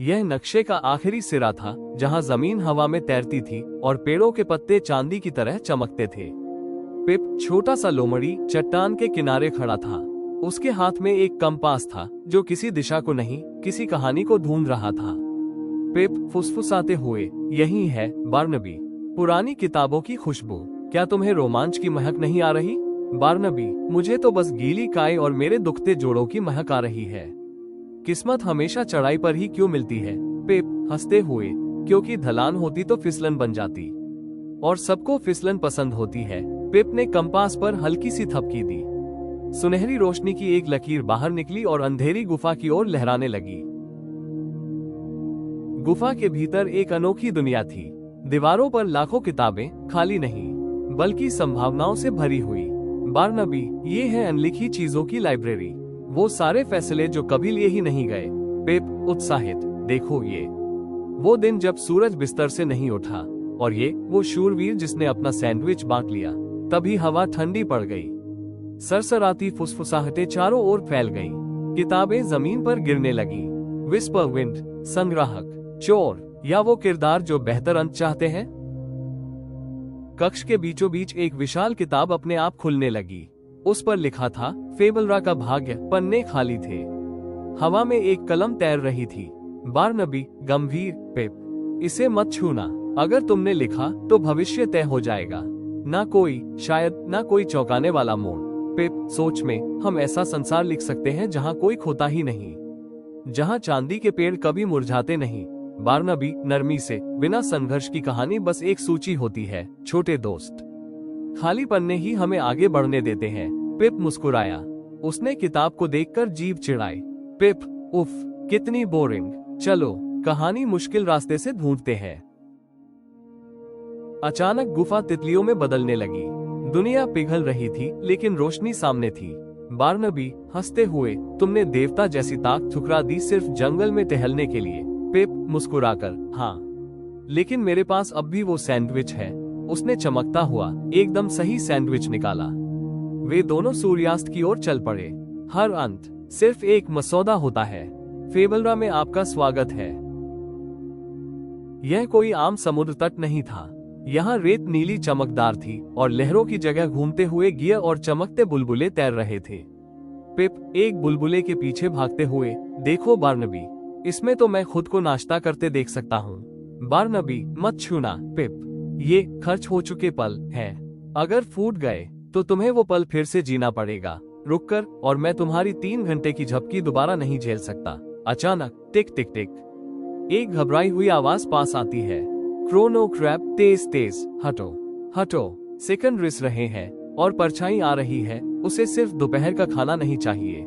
यह नक्शे का आखिरी सिरा था, जहां जमीन हवा में तैरती थी और पेड़ों के पत्ते चांदी की तरह चमकते थे। पिप छोटा सा लोमड़ी चट्टान के किनारे खड़ा था। उसके हाथ में एक कंपास था जो किसी दिशा को नहीं, किसी कहानी को ढूंढ रहा था। पिप फुसफुसाते हुए, यही है बार्नबी, पुरानी किताबों की खुशबू। क्या तुम्हें रोमांच की महक नहीं आ रही? बार्नबी, मुझे तो बस गीली काई और मेरे दुखते जोड़ों की महक आ रही है। किस्मत हमेशा चढ़ाई पर ही क्यों मिलती है? पिप हंसते हुए, क्योंकि ढलान होती तो फिसलन बन जाती, और सबको फिसलन पसंद होती है। पिप ने कंपास पर हल्की सी थपकी दी। सुनहरी रोशनी की एक लकीर बाहर निकली और अंधेरी गुफा की ओर लहराने लगी। गुफा के भीतर एक अनोखी दुनिया थी। दीवारों पर लाखों किताबें, खाली नहीं बल्कि संभावनाओं से भरी हुई। बार्नबी, ये है अनलिखी चीजों की लाइब्रेरी, वो सारे फैसले जो कभी लिए ही नहीं गए। पिप उत्साहित, देखो ये वो दिन जब सूरज बिस्तर से नहीं उठा, और ये वो शूरवीर जिसने अपना सैंडविच बांट लिया। तभी हवा ठंडी पड़ गई। सरसराती फुसफुसाहटें चारों ओर फैल गईं। किताबें जमीन पर गिरने लगी। विस्पर विंड, संग्राहक, चोर, या वो किरदार जो बेहतर अंत चाहते हैं? कक्ष के बीचों बीच एक विशाल किताब अपने आप खुलने लगी। उस पर लिखा था, फेबलरा का भाग्य। पन्ने खाली थे। हवा में एक कलम तैर रही थी। बार्नबी गंभीर, पिप, इसे मत छूना। अगर तुमने लिखा तो भविष्य तय हो जाएगा। ना कोई चौंकाने वाला मोड़। पिप, सोच में, हम ऐसा संसार लिख सकते हैं जहाँ कोई खोता ही नहीं, जहाँ चांदी के पेड़ कभी मुरझाते नहीं। बार्नबी नरमी से, बिना संघर्ष की कहानी बस एक सूची होती है, छोटे दोस्त। खाली पन्ने ही हमें आगे बढ़ने देते हैं। पिप मुस्कुराया। उसने किताब को देखकर जीभ चिढ़ाई। पिप, उफ, कितनी बोरिंग। चलो कहानी मुश्किल रास्ते से ढूंढते हैं। अचानक गुफा तितलियों में बदलने लगी। दुनिया पिघल रही थी, लेकिन रोशनी सामने थी। बार्नबी हंसते हुए, तुमने देवता जैसी ताक ठुकरा दी सिर्फ जंगल में टहलने के लिए। पिप मुस्कुराकर, हाँ, लेकिन मेरे पास अब भी वो सैंडविच है। उसने चमकता हुआ एकदम सही सैंडविच निकाला। वे दोनों सूर्यास्त की ओर चल पड़े। हर अंत सिर्फ एक मसौदा होता है। फेबलरा में आपका स्वागत है। यह कोई आम समुद्र तट नहीं था। यहाँ रेत नीली चमकदार थी और लहरों की जगह घूमते हुए गियर और चमकते बुलबुले तैर रहे थे। पिप एक बुलबुले के पीछे भागते हुए, देखो बार्नबी, इसमें तो मैं खुद को नाश्ता करते देख सकता हूँ। बार्नबी, मत छूना। पिप, ये खर्च हो चुके पल हैं। अगर फूट गए तो तुम्हें वो पल फिर से जीना पड़ेगा। रुककर, और मैं तुम्हारी 3 घंटे की झपकी दोबारा नहीं झेल सकता। अचानक टिक टिक टिक, एक घबराई हुई आवाज पास आती है। क्रोनो क्रैब, तेज तेज, हटो हटो। सेकंड रिस रहे हैं और परछाई आ रही है। उसे सिर्फ दोपहर का खाना नहीं चाहिए।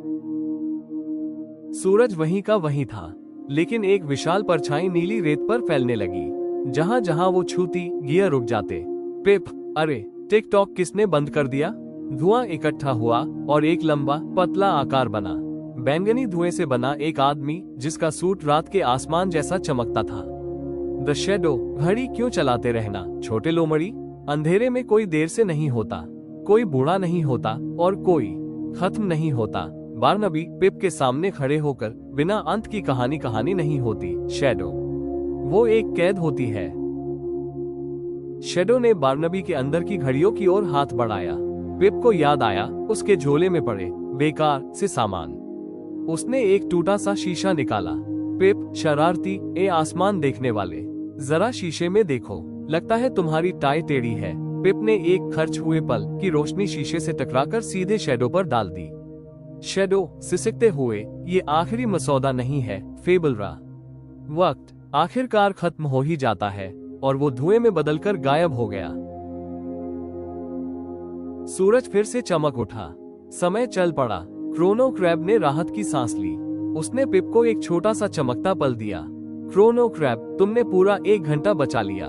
सूरज वहीं का वहीं था, लेकिन एक विशाल परछाई नीली रेत पर फैलने लगी। जहां जहां वो छूती, गियर रुक जाते। पिप, अरे टिकटॉक किसने बंद कर दिया? धुआं इकट्ठा हुआ और एक लंबा पतला आकार बना। बैंगनी धुएं से बना एक आदमी, जिसका सूट रात के आसमान जैसा चमकता था। द शैडो, घड़ी क्यों चलाते रहना छोटे लोमड़ी? अंधेरे में कोई देर से नहीं होता, कोई बूढ़ा नहीं होता और कोई खत्म नहीं होता। बार्नबी पिप के सामने खड़े होकर, बिना अंत की कहानी नहीं होती। शैडो, वो एक कैद होती है। शैडो ने बार्नबी के अंदर की घड़ियों की ओर हाथ बढ़ाया। पिप को याद आया, उसके झोले में पड़े बेकार से सामान। उसने एक टूटा सा शीशा निकाला। पिप शरारती, ए आसमान देखने वाले, जरा शीशे में देखो, लगता है तुम्हारी टाई टेढ़ी है। पिप ने एक खर्च हुए पल की रोशनी शीशे से टकराकर सीधे शैडो पर डाल दी। शैडो सिसकते हुए, ये आखिरी मसौदा नहीं है फेबलरा। वक्त आखिरकार खत्म हो ही जाता है, और वो धुएं में बदलकर गायब हो गया। सूरज फिर से चमक उठा। समय चल पड़ा। क्रोनो क्रैब ने राहत की सांस ली। उसने पिप को एक छोटा सा चमकता पल दिया। क्रोनो क्रैब, तुमने पूरा 1 घंटा बचा लिया।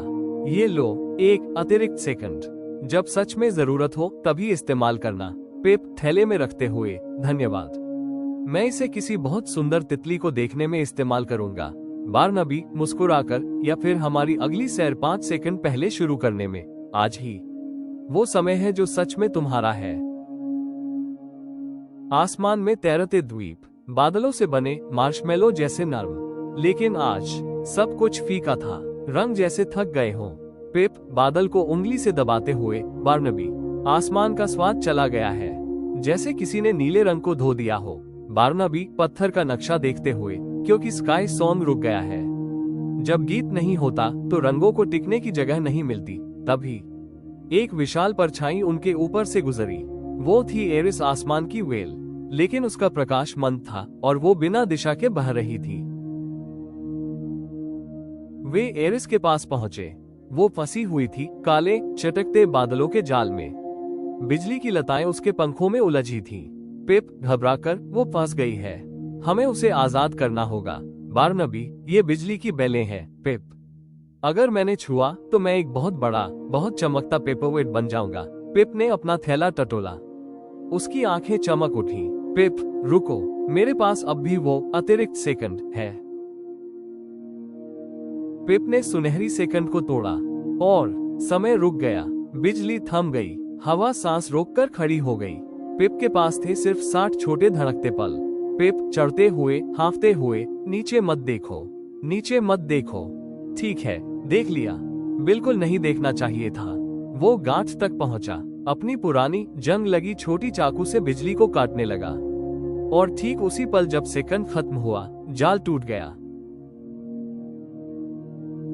ये लो, एक अतिरिक्त सेकंड। जब सच में जरूरत हो तभी इस्तेमाल करना। पिप थैले में रखते हुए, धन्यवाद। मैं इसे किसी बहुत सुंदर तितली को देखने में इस्तेमाल करूंगा। बार्नबी मुस्कुराकर, या फिर हमारी अगली सैर 5 सेकंड पहले शुरू करने में। आज ही वो समय है जो सच में तुम्हारा है। आसमान में तैरते द्वीप, बादलों से बने मार्शमेलो जैसे नर्म, लेकिन आज सब कुछ फीका था, रंग जैसे थक गए हों। पिप बादल को उंगली से दबाते हुए, बारनबी, आसमान का स्वाद चला गया है, जैसे किसी ने नीले रंग को धो दिया हो। बारनबी पत्थर का नक्शा देखते हुए, क्योंकि स्काई सॉन्ग रुक गया है। जब गीत नहीं होता तो रंगों को टिकने की जगह नहीं मिलती। तभी एक विशाल परछाई उनके ऊपर से गुजरी। वो थी एरिस, आसमान की वेल, लेकिन उसका प्रकाश मंद था और वो बिना दिशा के बह रही थी। वे एरिस के पास पहुंचे। वो फंसी हुई थी काले चटकते बादलों के जाल में। बिजली की लताएं उसके पंखों में उलझी थीं। पिप घबराकर, वो फंस गई है, हमें उसे आजाद करना होगा। बारनबी, ये बिजली की बेलें हैं पिप, अगर मैंने छुआ तो मैं एक बहुत बड़ा, बहुत चमकता पेपरवेट बन जाऊंगा। पिप ने अपना थैला टटोला। उसकी आंखें चमक उठी। पिप, रुको, मेरे पास अब भी वो अतिरिक्त सेकंड है। पिप ने सुनहरी सेकंड को तोड़ा और समय रुक गया। बिजली थम गई, हवा सांस रोककर खड़ी हो गई। पिप के पास थे सिर्फ 60 छोटे धड़कते पल। पिप चढ़ते हुए, हाँफते हुए, नीचे मत देखो, नीचे मत देखो। ठीक है, देख लिया, बिल्कुल नहीं देखना चाहिए था। वो गांठ तक पहुंचा, अपनी पुरानी जंग लगी छोटी चाकू से बिजली को काटने लगा। और ठीक उसी पल जब सेकंड खत्म हुआ, जाल टूट गया।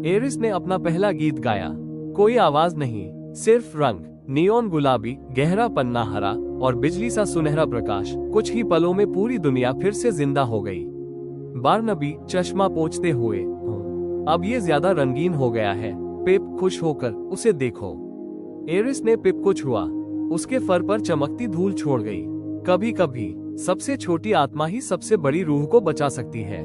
एरिस ने अपना पहला गीत गाया। कोई आवाज नहीं, सिर्फ रंग, नियॉन गुलाबी, गहरा पन्ना हरा और बिजली सा सुनहरा प्रकाश। कुछ ही पलों में पूरी दुनिया फिर से जिंदा हो गई। बारनबी चश्मा पोंछते हुए, अब ये ज्यादा रंगीन हो गया है। पिप, खुश होकर उसे देखो। एरिस ने पिप को छुआ। उसके फर पर चमकती धूल छोड़ गई। कभी कभी सबसे छोटी आत्मा ही सबसे बड़ी रूह को बचा सकती है।